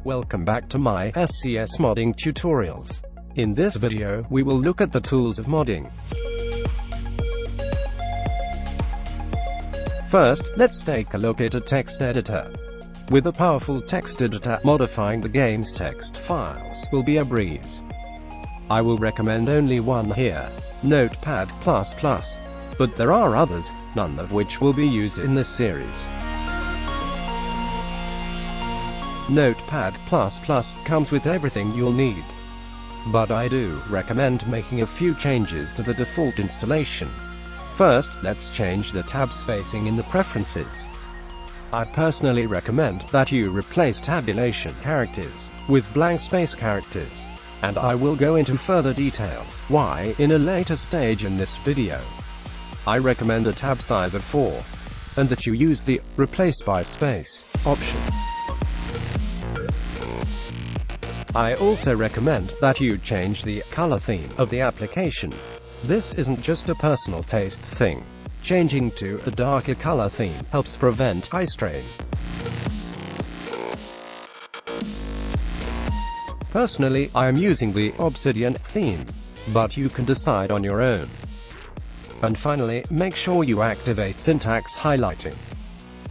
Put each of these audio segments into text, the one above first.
Welcome back to my SCS modding tutorials. In this video, we will look at the tools of modding. First, let's take a look at a text editor. With a powerful text editor, modifying the game's text files will be a breeze. I will recommend only one here, Notepad++, but there are others, none of which will be used in this series. Notepad++ comes with everything you'll need. But I do recommend making a few changes to the default installation. First, let's change the tab spacing in the preferences. I personally recommend that you replace tabulation characters with blank space characters, and I will go into further details why in a later stage in this video. I recommend a tab size of 4, and that you use the replace by space option. I also recommend that you change the color theme of the application. This isn't just a personal taste thing. Changing to a darker color theme helps prevent eye strain. Personally, I am using the Obsidian theme, but you can decide on your own. And finally, make sure you activate syntax highlighting.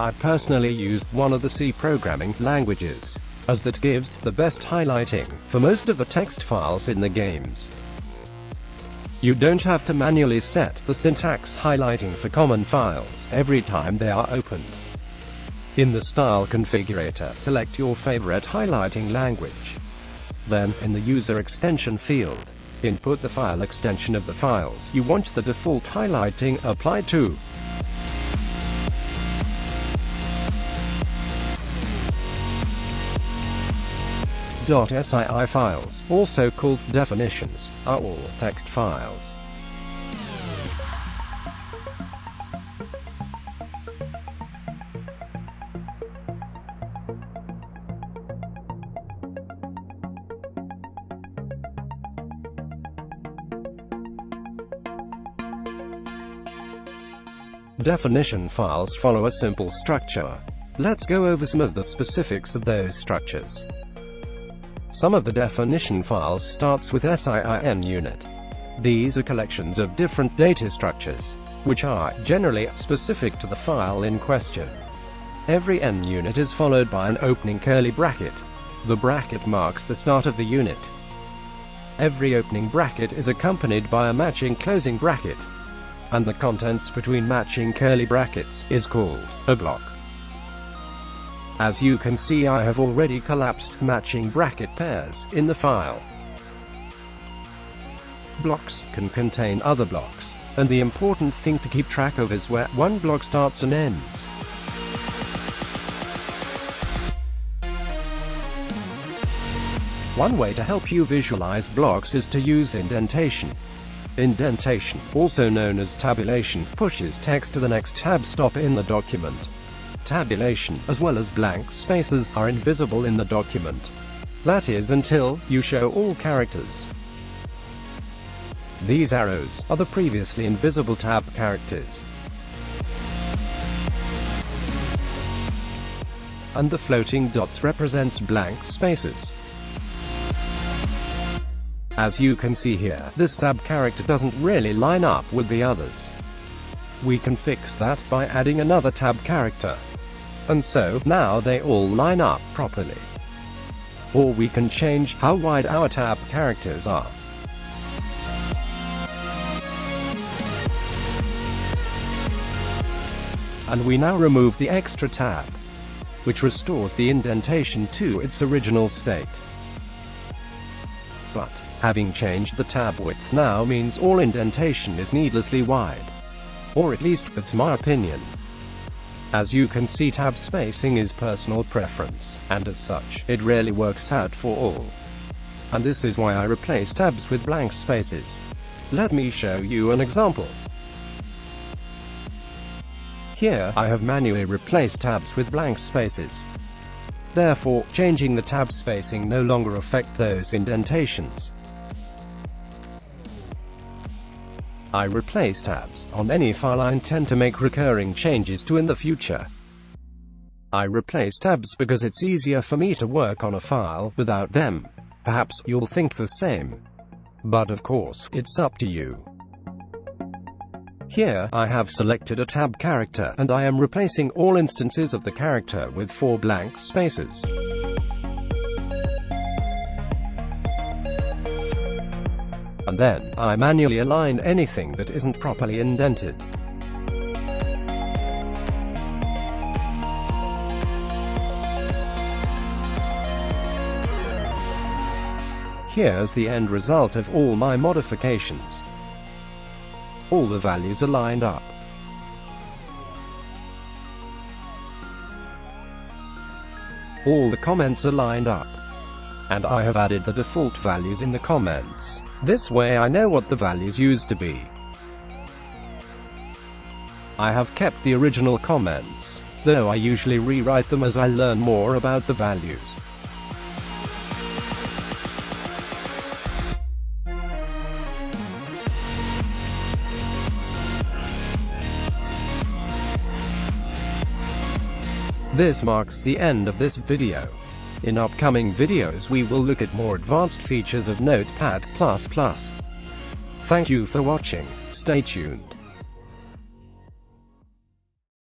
I personally used one of the C programming languages, as that gives the best highlighting for most of the text files in the games. You don't have to manually set the syntax highlighting for common files every time they are opened. In the Style configurator, select your favorite highlighting language. Then, in the User Extension field, input the file extension of the files you want the default highlighting applied to. .sci files, also called definitions, are all text files. Definition files follow a simple structure. Let's go over some of the specifics of those structures. Some of the definition files starts with SIN unit. These are collections of different data structures, which are generally specific to the file in question. Every N unit is followed by an opening curly bracket. The bracket marks the start of the unit. Every opening bracket is accompanied by a matching closing bracket, and the contents between matching curly brackets is called a block. As you can see, I have already collapsed matching bracket pairs in the file. Blocks can contain other blocks, and the important thing to keep track of is where one block starts and ends. One way to help you visualize blocks is to use indentation. Indentation, also known as tabulation, pushes text to the next tab stop in the document. Tabulation, as well as blank spaces, are invisible in the document. That is, until you show all characters. These arrows are the previously invisible tab characters. And the floating dots represents blank spaces. As you can see here, this tab character doesn't really line up with the others. We can fix that by adding another tab character. And so, now they all line up properly. Or we can change how wide our tab characters are. And we now remove the extra tab, which restores the indentation to its original state. But, having changed the tab width now means all indentation is needlessly wide. Or at least, that's my opinion. As you can see, tab spacing is personal preference, and as such, it rarely works out for all. And this is why I replace tabs with blank spaces. Let me show you an example. Here, I have manually replaced tabs with blank spaces. Therefore, changing the tab spacing no longer affects those indentations. I replace tabs on any file I intend to make recurring changes to in the future. I replace tabs because it's easier for me to work on a file without them. Perhaps you'll think the same. But of course, it's up to you. Here, I have selected a tab character, and I am replacing all instances of the character with 4 blank spaces. And then, I manually align anything that isn't properly indented. Here's the end result of all my modifications. All the values are lined up. All the comments are lined up. And I have added the default values in the comments. This way I know what the values used to be. I have kept the original comments, though I usually rewrite them as I learn more about the values. This marks the end of this video. In upcoming videos we will look at more advanced features of Notepad++. Thank you for watching. Stay tuned.